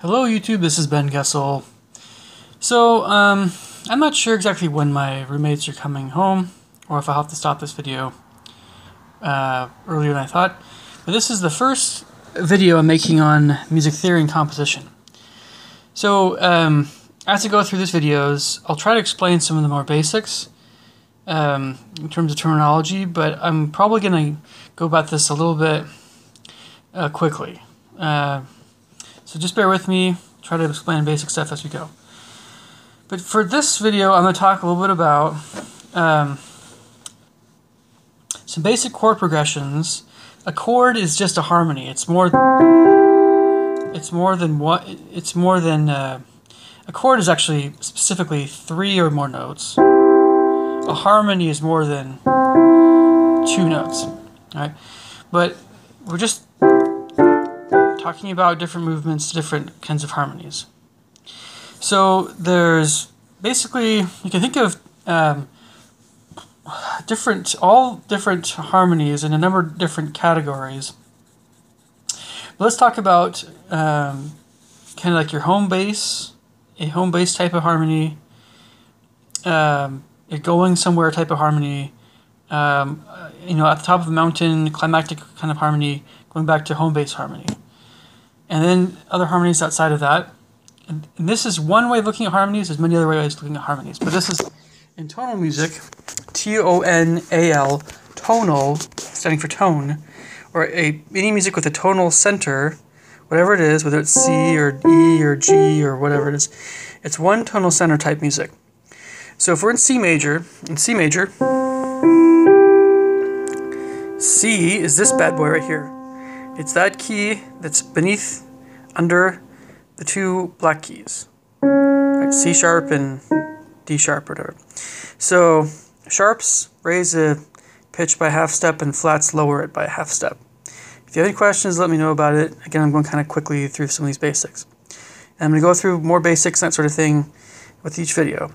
Hello YouTube, this is Ben Gessel. So, I'm not sure exactly when my roommates are coming home, or if I'll have to stop this video earlier than I thought. But this is the first video I'm making on music theory and composition. So, as I go through these videos, I'll try to explain some of the more basics in terms of terminology, but I'm probably going to go about this a little bit quickly. So just bear with me, try to explain basic stuff as we go. But for this video, I'm going to talk a little bit about some basic chord progressions. A chord is just a harmony. It's more than what. A chord is actually specifically 3 or more notes. A harmony is more than 2 notes. All right, but we're just talking about different movements, different kinds of harmonies. So there's basically, you can think of all different harmonies in a number of different categories. But let's talk about kind of like your home bass, a home bass type of harmony, a going somewhere type of harmony, at the top of a mountain, climactic kind of harmony, going back to home bass harmony. And then other harmonies outside of that. And this is one way of looking at harmonies. There's many other ways of looking at harmonies. But this is in tonal music, T-O-N-A-L, tonal, standing for tone, or any music with a tonal center, whatever it is, whether it's C or E or G or whatever it is, it's one tonal center type music. So if we're in C major, C is this bad boy right here. It's that key that's beneath, under the 2 black keys, right? C sharp and D sharp or whatever. So sharps raise a pitch by a half step and flats lower it by a half step. If you have any questions, let me know about it. Again, I'm going kind of quickly through some of these basics. And I'm going to go through more basics and that sort of thing with each video.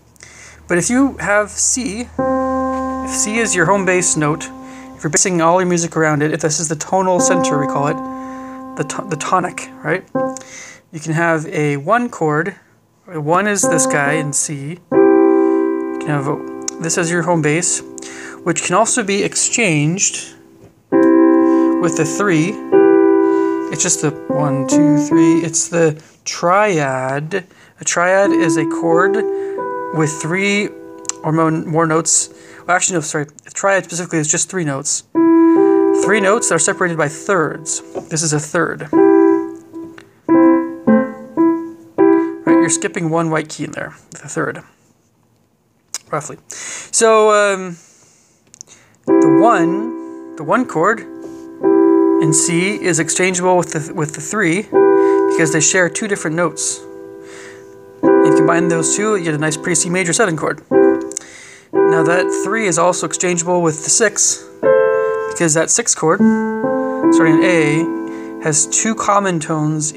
But if you have C, if C is your home bass note, if you're basing all your music around it, if this is the tonal center, we call it, the tonic, right? You can have a 1 chord. 1 is this guy in C. You can have this as your home bass, which can also be exchanged with the 3. It's just the 1, 2, 3. It's the triad. A triad is a chord with 3 or more notes. Well, actually, no, sorry. A triad specifically is just 3 notes. 3 notes that are separated by thirds. This is a third. Right, you're skipping 1 white key in there with a third, roughly. So the one chord in C is exchangeable with the 3 because they share 2 different notes. You combine those 2, you get a nice pretty C major 7 chord. Now that 3 is also exchangeable with the 6 because that 6 chord, starting in A, has 2 common tones,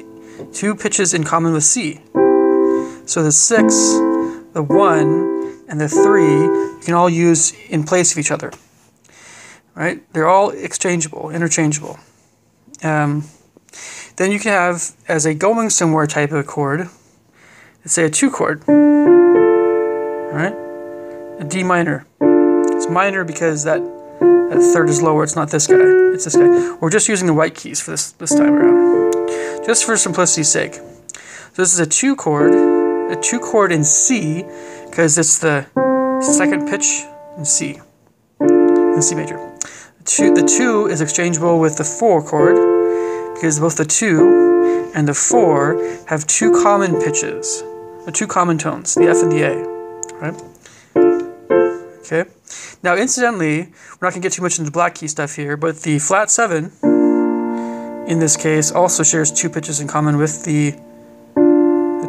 2 pitches in common with C. So the 6, the 1, and the 3 you can all use in place of each other. Right? They're all exchangeable, interchangeable. Then you can have, as a going somewhere type of chord, let's say a 2 chord. Right? A D minor. It's minor because that third is lower. It's not this guy. It's this guy. We're just using the white keys for this time around, just for simplicity's sake. So this is a 2 chord in C because it's the second pitch in C major. The 2 is exchangeable with the 4 chord because both the 2 and the 4 have 2 common pitches, 2 common tones, the F and the A. Right? Okay. Now, incidentally, we're not going to get too much into the black key stuff here, but the flat 7, in this case, also shares 2 pitches in common with the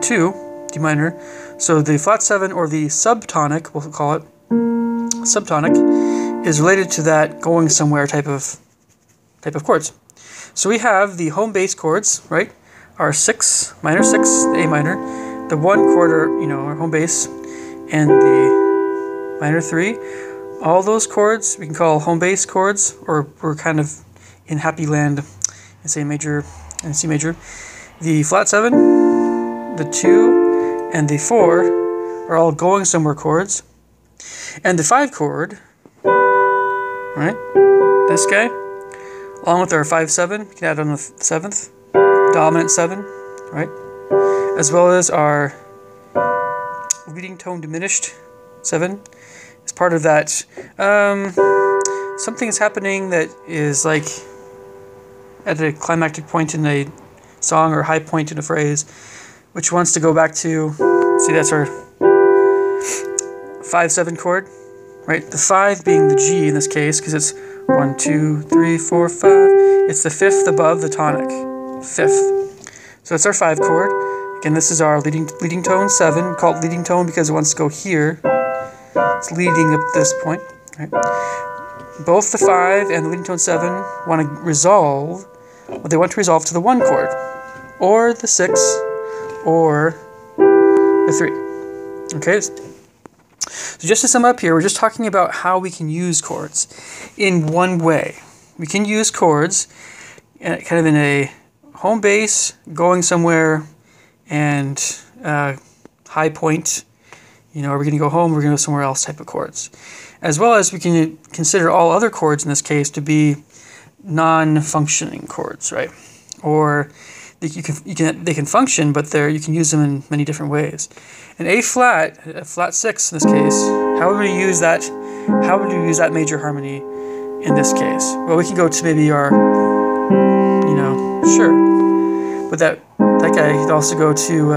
2, D minor. So the flat 7, or the subtonic, we'll call it, subtonic, is related to that going somewhere type of chords. So we have the home bass chords, right? Our 6, minor 6, the A minor, the 1 chord, our home bass, and the minor 3, all those chords we can call home bass chords, or we're kind of in happy land in C major and C major. The flat 7 the 2, and the 4 are all going somewhere chords. And the 5 chord, right, this guy, along with our 5/7, we can add on the 7th, dominant 7, right, as well as our leading tone diminished 7. As part of that, something is happening that is like at a climactic point in a song or high point in a phrase, which wants to go back to, see, that's our 5/7 chord, right? The 5 being the G in this case, because it's 1, 2, 3, 4, 5. It's the 5th above the tonic, 5th. So that's our 5 chord. Again, this is our leading tone 7. We call it leading tone because it wants to go here. It's leading up this point, right? Both the 5 and the leading tone 7 want to resolve. Well, they want to resolve to the 1 chord, or the 6, or the 3. Okay. So just to sum up here, we're just talking about how we can use chords in one way. We can use chords kind of in a home base, going somewhere, and high point, you know, are we going to go home, we're going to go somewhere else type of chords. As well as we can consider all other chords in this case to be non-functioning chords, right? Or they can function, but you can use them in many different ways. An A flat, a flat 6 in this case, how would we use that? How would we use that major harmony in this case? Well, we can go to maybe our, you know, sure, but that guy could also go to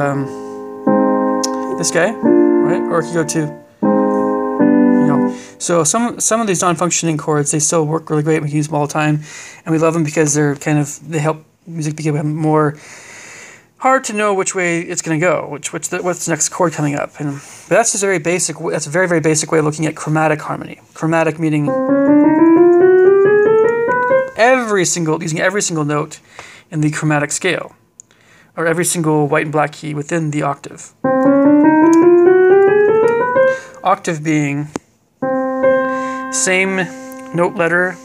this guy, right? Or it could go to, you know. So some of these non-functioning chords, they still work really great. We can use them all the time, and we love them because they help music become more hard to know which way it's going to go, what's the next chord coming up. But that's just a very basic. That's a very, very basic way of looking at chromatic harmony. Chromatic meaning using every single note in the chromatic scale, or every single white and black key within the octave. Octave being same note letter,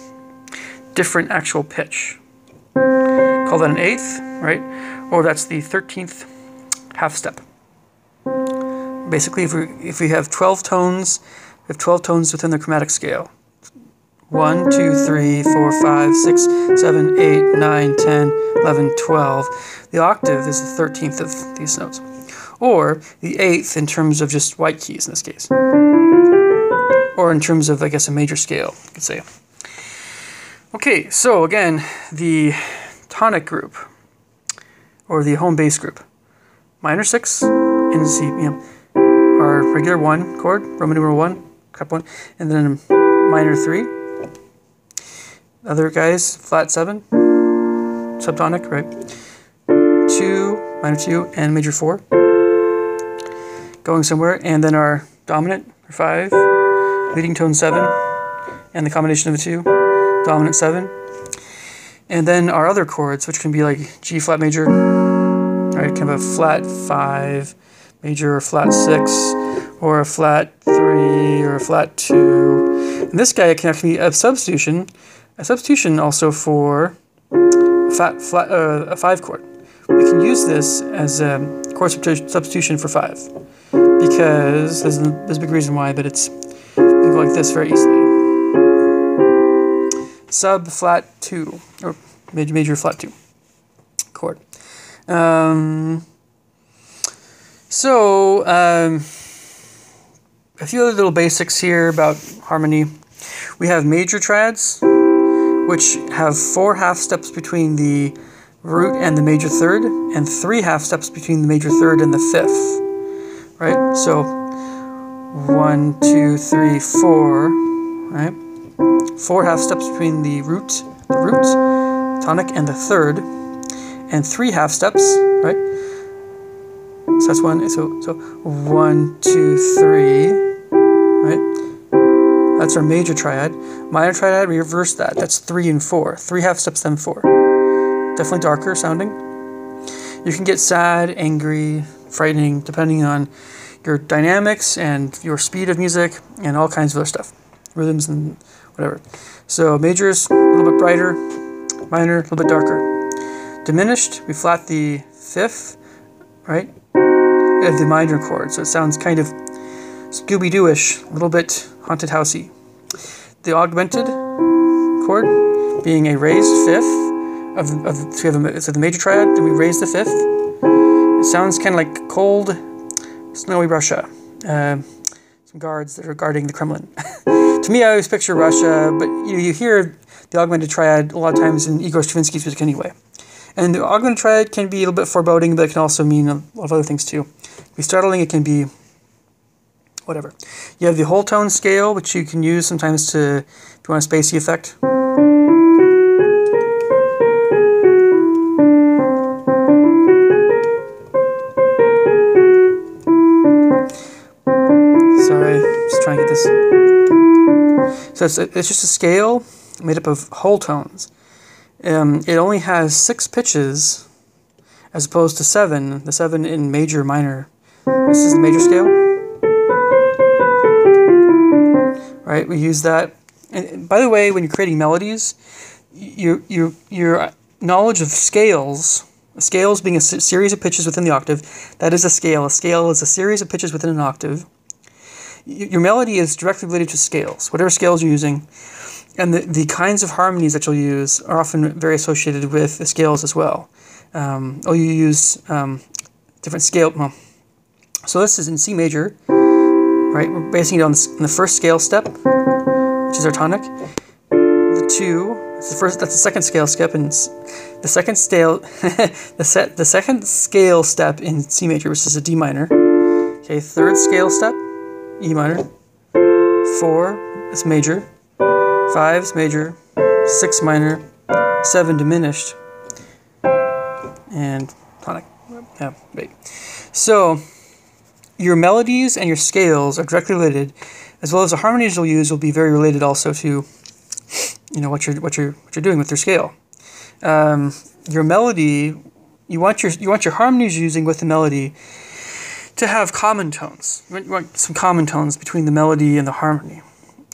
different actual pitch. Call that an 8th, right? Or that's the 13th half step. Basically, if we have 12 tones, we have 12 tones within the chromatic scale. 1, 2, 3, 4, 5, 6, 7, 8, 9, 10, 11, 12. The octave is the 13th of these notes. Or the 8th in terms of just white keys in this case. Or in terms of, I guess, a major scale, you could say. Okay, so again, the tonic group, or the home bass group. Minor 6 in C, our regular 1 chord, Roman numeral 1, cup 1, and then minor 3. Other guys, flat 7, subtonic, right? 2, minor 2, and major 4. Going somewhere, and then our dominant, 5, leading tone 7, and the combination of the 2, dominant 7. And then our other chords, which can be like G flat major, right? Kind of a flat 5 major, or flat 6, or a flat 3, or a flat 2. And this guy can actually be a substitution also for a 5 chord. We can use this as a chord substitution for 5 because there's a big reason why, but you can go like this very easily. Sub flat 2 or major flat 2 chord. A few other little basics here about harmony. We have major triads, which have 4 half steps between the root and the major third, and 3 half steps between the major third and the 5th. Right? So 1, 2, 3, 4. Right? 4 half steps between the root, tonic, and the third, and 3 half steps, right? So that's 1. So 1, 2, 3, right? That's our major triad. Minor triad, we reverse that. That's 3 and 4. 3 half steps, then 4. Definitely darker sounding. You can get sad, angry, frightening, depending on your dynamics and your speed of music and all kinds of other stuff, rhythms and whatever. So majors, a little bit brighter, minor, a little bit darker. Diminished, we flat the 5th, right? of the minor chord, so it sounds kind of Scooby-Doo-ish, a little bit haunted housey. The augmented chord being a raised fifth so the major triad, then we raise the fifth. It sounds kind of like cold, snowy Russia. Some guards that are guarding the Kremlin. To me, I always picture Russia, but you hear the augmented triad a lot of times in Igor Stravinsky's music anyway. And the augmented triad can be a little bit foreboding, but it can also mean a lot of other things too. It can be startling, it can be whatever. You have the whole tone scale, which you can use sometimes to, if you want a spacey effect. Sorry, just trying to get this. So it's just a scale made up of whole tones. It only has 6 pitches as opposed to 7, the 7 in major, minor. This is the major scale. Right, we use that. And by the way, when you're creating melodies, your knowledge of scales being a series of pitches within the octave, that is a scale. A scale is a series of pitches within an octave. Your melody is directly related to scales, whatever scales you're using. And the kinds of harmonies that you'll use are often very associated with the scales as well. Or you use different scale. Well, so this is in C major, right? We're basing it on the first scale step, which is our tonic. The 2, that's the second scale step, and the second scale, the second scale step in C major, which is a D minor. Okay, third scale step, E minor. 4 is major. 5 is major. 6 minor. 7 diminished. And tonic. Yeah, right. So your melodies and your scales are directly related, as well as the harmonies you'll use will be very related also to, what you're doing with your scale. Your melody, you want your harmonies you're using with the melody to have common tones. You want some common tones between the melody and the harmony.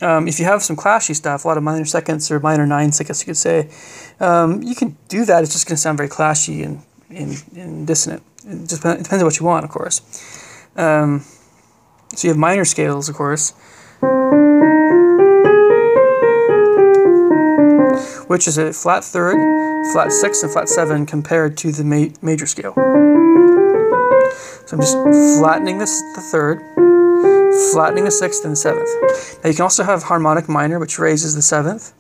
If you have some clashy stuff, a lot of minor seconds or minor ninths, I guess you could say, you can do that. It's just going to sound very clashy and dissonant. It just depends on what you want, of course. So you have minor scales, of course, which is a flat third, flat 6, and flat 7 compared to the major scale. So I'm just flattening the third, flattening the 6th and the 7th. Now you can also have harmonic minor, which raises the 7th,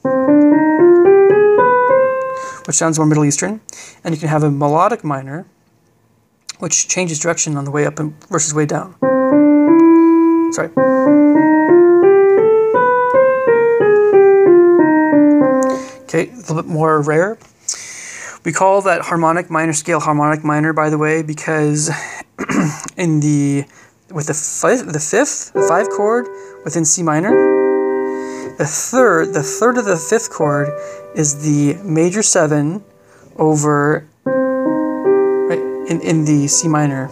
which sounds more Middle Eastern. And you can have a melodic minor, which changes direction on the way up versus way down. Sorry. Okay, a little bit more rare. We call that harmonic minor scale harmonic minor, by the way, because with the 5th chord within C minor, the third of the 5th chord is the major 7 over in the C minor.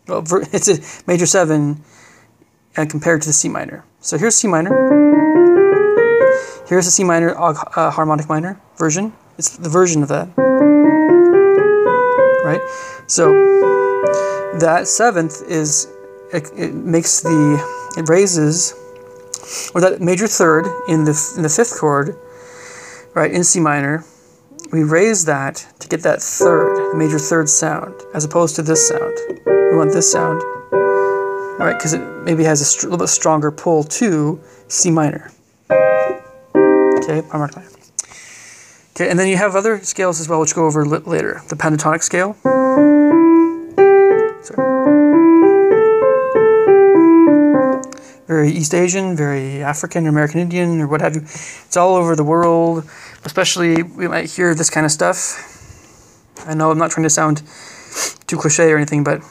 Well, it's a major 7 compared to the C minor. So here's C minor. Here's the C minor harmonic minor version. It's the version of that. Right? So that 7th is, it raises, or that major third in the 5th chord, right, in C minor, we raise that to get that third, the major third sound, as opposed to this sound. We want this sound, right, because it maybe has a little bit stronger pull to C minor. Okay, harmonic minor. Okay, and then you have other scales as well, which go over later. The pentatonic scale. Sorry. Very East Asian, very African, or American Indian, or what have you. It's all over the world. Especially, we might hear this kind of stuff. I know I'm not trying to sound too cliche or anything, but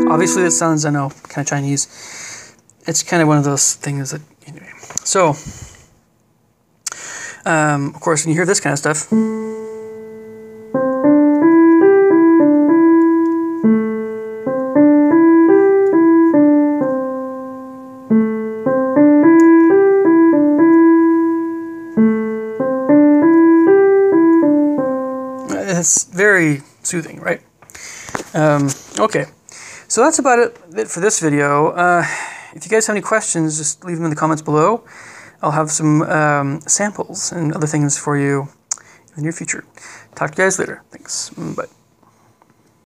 obviously it sounds, I know, kind of Chinese. It's kind of one of those things that, anyway. So, of course, when you hear this kind of stuff, it's very soothing, right? Okay, so that's about it for this video. If you guys have any questions, just leave them in the comments below. I'll have some samples and other things for you in the near future. Talk to you guys later. Thanks. Bye.